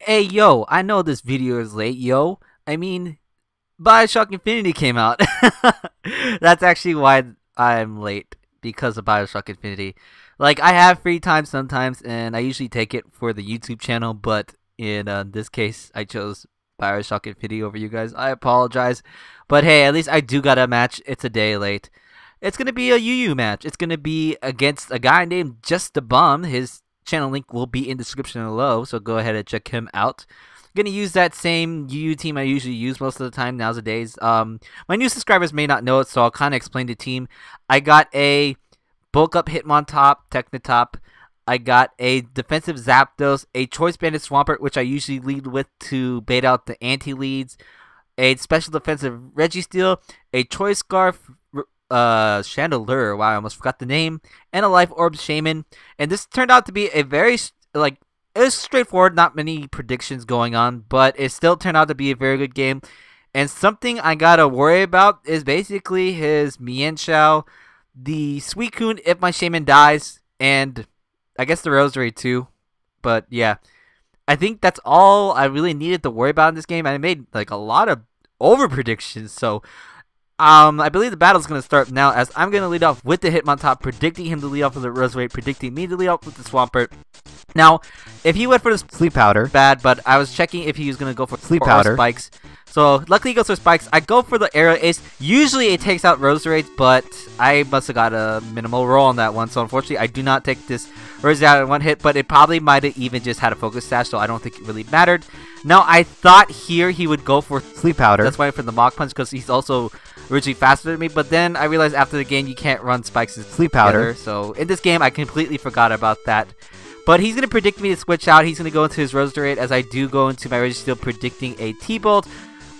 Hey, yo, I know this video is late, yo. I mean, Bioshock Infinity came out. That's actually why I'm late, because of Bioshock Infinity. Like, I have free time sometimes, and I usually take it for the YouTube channel, but in this case, I chose Bioshock Infinity over you guys. I apologize. But hey, at least I do got a match. It's a day late. It's going to be a UU match. It's going to be against a guy named JustaBomb. His channel link will be in the description below, so go ahead and check him out. I'm going to use that same UU team I usually use most of the time nowadays. My new subscribers may not know it, so I'll kind of explain the team. I got a bulk up Hitmontop, Technotop. I got a defensive Zapdos, a Choice Banded Swampert, which I usually lead with to bait out the anti-leads, a special defensive Registeel, a Choice Scarf, Chandelure, wow, I almost forgot the name, and a Life Orb Shaman. And this turned out to be a very, it was straightforward, not many predictions going on, but it still turned out to be a very good game. And something I gotta worry about is basically his Mienshao, the Suicune if my Shaman dies, and I guess the Rosary too. But yeah, I think that's all I really needed to worry about in this game. I made like a lot of over predictions, so I believe the battle's going to start now, as I'm going to lead off with the Hitmontop, predicting him to lead off with the Rosary, predicting me to lead off with the Swampert. Now, if he went for the Sleep Powder, bad, but I was checking if he was going to go for Sleep Powder or Spikes. So, luckily he goes for Spikes. I go for the Aerial Ace. Usually it takes out Rosary, but I must have got a minimal roll on that one. So, unfortunately, I do not take this Rosary out in one hit, but it probably might have even just had a Focus Sash, so I don't think it really mattered. Now, I thought here he would go for Sleep Powder. That's why I went for the Mach Punch, because he's also originally faster than me, but then I realized after the game you can't run Spikes and Sleep Powder. So in this game I completely forgot about that. But he's going to predict me to switch out. He's going to go into his Roserade, as I do go into my Registeel predicting a T-Bolt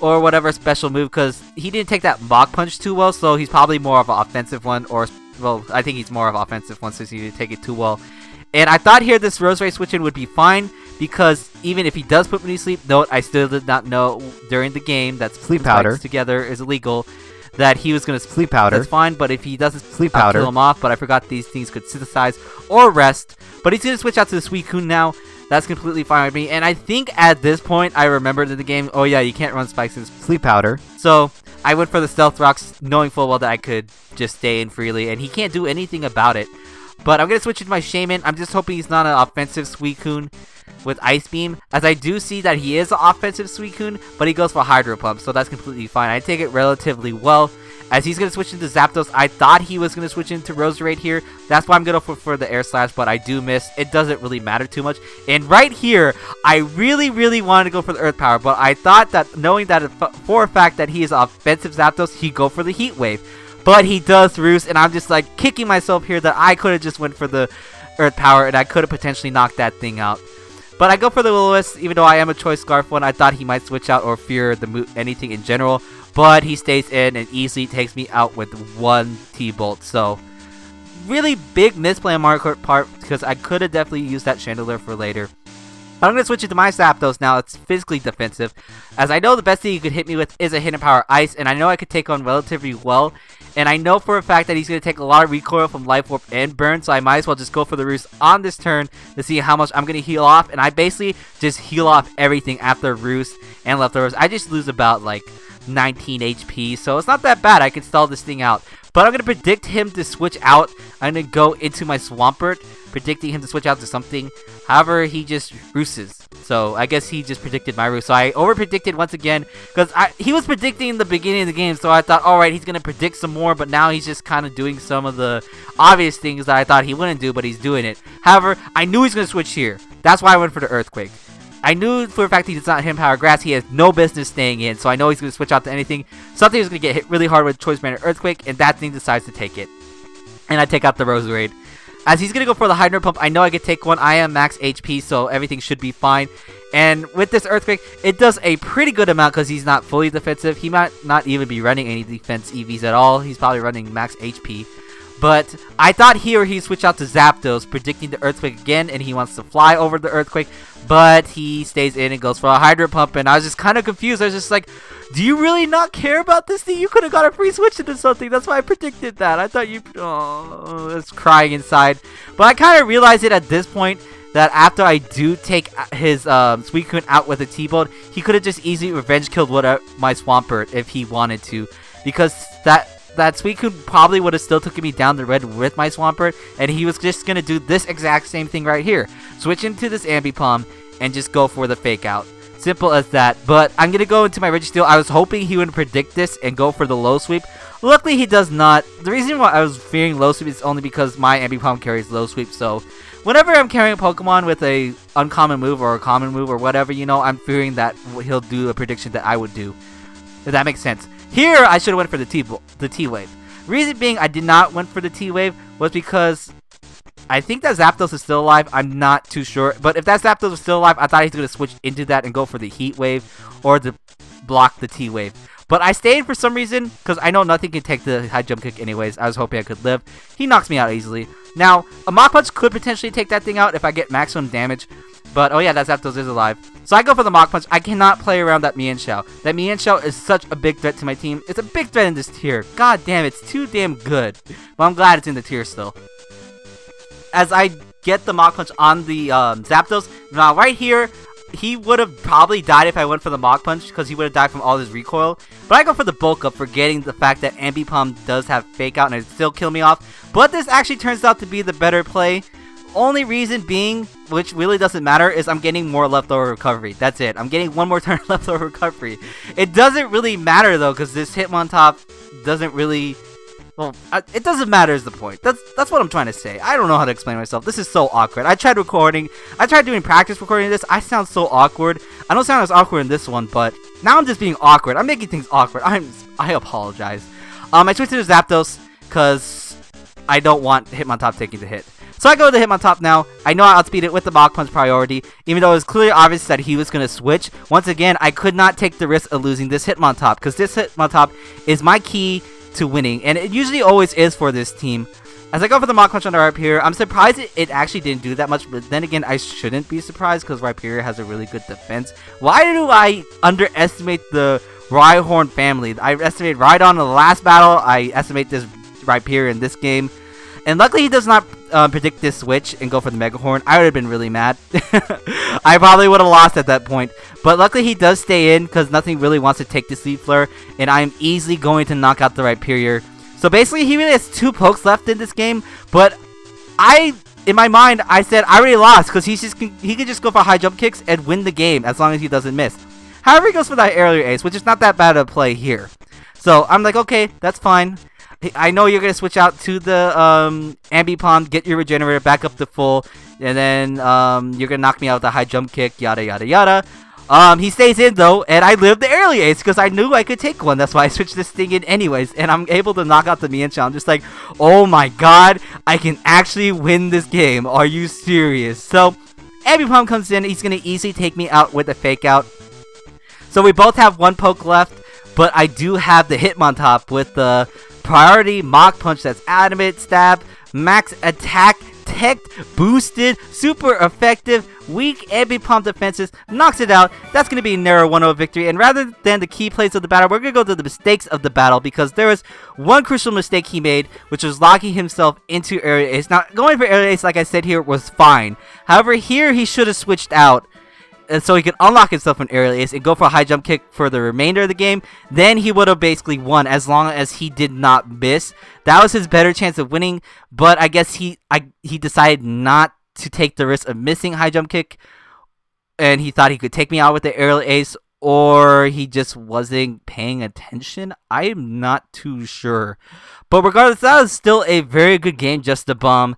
or whatever special move, because he didn't take that Mach Punch too well, so he's probably more of an offensive one, or, well, I think he's more of an offensive one since he didn't take it too well. And I thought here this Roserade switch in would be fine, because even if he does put me to sleep, note, I still did not know during the game that Sleep Powder together is illegal, that he was going to Sleep Powder. That's fine, but if he doesn't Sleep Powder, I'll kill him off. But I forgot these things could synthesize or rest. But he's going to switch out to the Suicune now. That's completely fine with me. And I think at this point, I remembered in the game, oh yeah, you can't run Spikes and Sleep Powder. So I went for the Stealth Rocks, knowing full well that I could just stay in freely. And he can't do anything about it. But I'm going to switch into my Shaman. I'm just hoping he's not an offensive Suicune with Ice Beam, as I do see that he is an offensive Suicune, but he goes for Hydro Pump, so that's completely fine. I take it relatively well, as he's going to switch into Zapdos. I thought he was going to switch into Roserade here. That's why I'm going to go for the Air Slash, but I do miss. It doesn't really matter too much. And right here, I really wanted to go for the Earth Power, but I thought that knowing that for a fact that he is offensive Zapdos, he'd go for the Heat Wave. But he does Roost, and I'm just like kicking myself here that I could have just went for the Earth Power, and I could have potentially knocked that thing out. But I go for the Will-O-Wisp, even though I am a Choice Scarf one. I thought he might switch out or fear the anything in general. But he stays in and easily takes me out with one T-Bolt. So, really big misplay on Mario Kart part, because I could have definitely used that Chandelure for later. But I'm going to switch it to my Zapdos now. It's physically defensive, as I know the best thing you could hit me with is a Hidden Power Ice, and I know I could take on relatively well. And I know for a fact that he's going to take a lot of recoil from Life Orb and Burn, so I might as well just go for the Roost on this turn to see how much I'm going to heal off. And I basically just heal off everything after Roost and Leftovers. I just lose about like 19 HP, so it's not that bad. I can stall this thing out. But I'm going to predict him to switch out. I'm going to go into my Swampert, predicting him to switch out to something. However, he just Roosts. So I guess he just predicted my Roost. So I over-predicted once again, because he was predicting in the beginning of the game. So I thought, alright, he's going to predict some more. But now he's just kind of doing some of the obvious things that I thought he wouldn't do, but he's doing it. However, I knew he's going to switch here. That's why I went for the Earthquake. I knew for a fact he does not Hidden Power Grass. He has no business staying in, so I know he's going to switch out to anything. Something is going to get hit really hard with Choice Banded Earthquake, and that thing decides to take it. And I take out the Roserade. As he's going to go for the Hydro Pump, I know I could take one. I am max HP, so everything should be fine. And with this Earthquake, it does a pretty good amount because he's not fully defensive. He might not even be running any defense EVs at all. He's probably running max HP. But I thought here he'd switch out to Zapdos, predicting the Earthquake again, and he wants to fly over the Earthquake, but he stays in and goes for a Hydro Pump, and I was just kind of confused. I was just like, do you really not care about this thing? You could have got a free switch into something. That's why I predicted that. I thought you... Oh, I was crying inside. But I kind of realized it at this point that after I do take his Suicune out with a T-Bone, he could have just easily revenge killed my Swampert if he wanted to, because that Suicune probably would have still taken me down the red with my Swampert, and he was just gonna do this exact same thing right here, switch into this Ambipom and just go for the fake out. Simple as that. But I'm gonna go into my Registeel. I was hoping he would predict this and go for the low sweep. Luckily, he does not. The reason why I was fearing low sweep is only because my Ambipom carries low sweep. So whenever I'm carrying a Pokemon with a uncommon move or a common move or whatever, you know, I'm fearing that he'll do a prediction that I would do. If that makes sense. Here, I should have went for the T-Wave. Reason being I did not went for the T-Wave was because I think that Zapdos is still alive. I'm not too sure. But if that Zapdos was still alive, I thought he was going to switch into that and go for the Heat Wave or to block the T-Wave. But I stayed for some reason because I know nothing can take the high jump kick anyways. I was hoping I could live. He knocks me out easily. Now, a Mach Punch could potentially take that thing out if I get maximum damage. But, oh yeah, that Zapdos is alive. So I go for the Mach Punch. I cannot play around that Mienshao. That Mienshao is such a big threat to my team. It's a big threat in this tier. God damn, it's too damn good. But I'm glad it's in the tier still. As I get the Mach Punch on the Zapdos, now right here, he would have probably died if I went for the Mach Punch, because he would have died from all his recoil. But I go for the bulk up, forgetting the fact that Ambipom does have fake out and it still kill me off. But this actually turns out to be the better play. Only reason being, which really doesn't matter, is I'm getting more leftover recovery. That's it. I'm getting one more turn leftover recovery. It doesn't really matter though, because this Hitmontop doesn't really... Well, it doesn't matter is the point. That's what I'm trying to say. I don't know how to explain myself. This is so awkward. I tried doing practice recording this. I sound so awkward. I don't sound as awkward in this one, but now I'm just being awkward. I'm making things awkward. I apologize. I switched to the Zapdos because I don't want Hitmontop taking the hit. So I go to the Hitmontop now. I know I outspeed it with the Mach Punch priority, even though it was clearly obvious that he was going to switch. Once again, I could not take the risk of losing this Hitmontop, because this Hitmontop is my key to winning, and it usually always is for this team. As I go for the Mach Punch on the Rhyperior, I'm surprised it actually didn't do that much, but then again, I shouldn't be surprised because Rhyperior has a really good defense. Why do I underestimate the Rhyhorn family? I estimated Rhydon in the last battle, I estimate this Rhyperior in this game, and luckily he does not predict this switch and go for the Mega Horn. I would have been really mad. I probably would have lost at that point. But luckily he does stay in because nothing really wants to take the Sleep Flare. And I'm easily going to knock out the Rhyperior. So basically he really has 2 pokes left in this game. But in my mind, I said I already lost because he could just go for high jump kicks and win the game as long as he doesn't miss. However, he goes for that aerial ace, which is not that bad of a play here. So I'm like, okay, that's fine. I know you're going to switch out to the Ambipom, get your Regenerator back up to full, and then you're going to knock me out with a high jump kick, yada yada yada. He stays in though, and I live the early ace because I knew I could take one. That's why I switched this thing in anyways, and I'm able to knock out the Mienshao. I'm just like, oh my god, I can actually win this game. Are you serious? So, Ambipom comes in, he's going to easily take me out with a fake out. So we both have 1 poke left, but I do have the Hitmontop with the priority Mach Punch that's adamant, stab, max attack, tech, boosted, super effective, weak Ambipom defenses, knocks it out. That's going to be a narrow 1-0 victory. And rather than the key plays of the battle, we're going to go to the mistakes of the battle, because there was one crucial mistake he made, which was locking himself into Aerial Ace. Now, going for Aerial Ace, like I said here, was fine. However, here he should have switched out, and so he could unlock himself an Aerial Ace and go for a high jump kick for the remainder of the game. Then he would have basically won as long as he did not miss. That was his better chance of winning, but I guess he decided not to take the risk of missing high jump kick, and he thought he could take me out with the Aerial Ace, or he just wasn't paying attention. I am not too sure. But regardless, that was still a very good game, JustaBomb.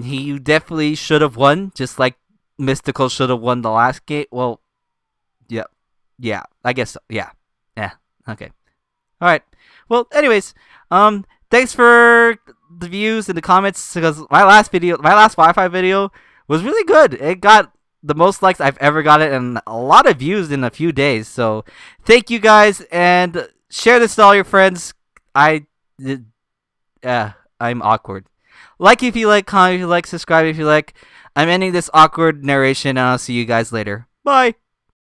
He definitely should have won, just like Mystical should have won the last game. Well, yeah, I guess so. Yeah, okay. Alright, well, anyways, thanks for the views and the comments, because my last Wi-Fi video was really good. It got the most likes I've ever gotten and a lot of views in a few days, so thank you guys, and share this to all your friends. I'm awkward. Like if you like, comment if you like, subscribe if you like. I'm ending this awkward narration, and I'll see you guys later. Bye!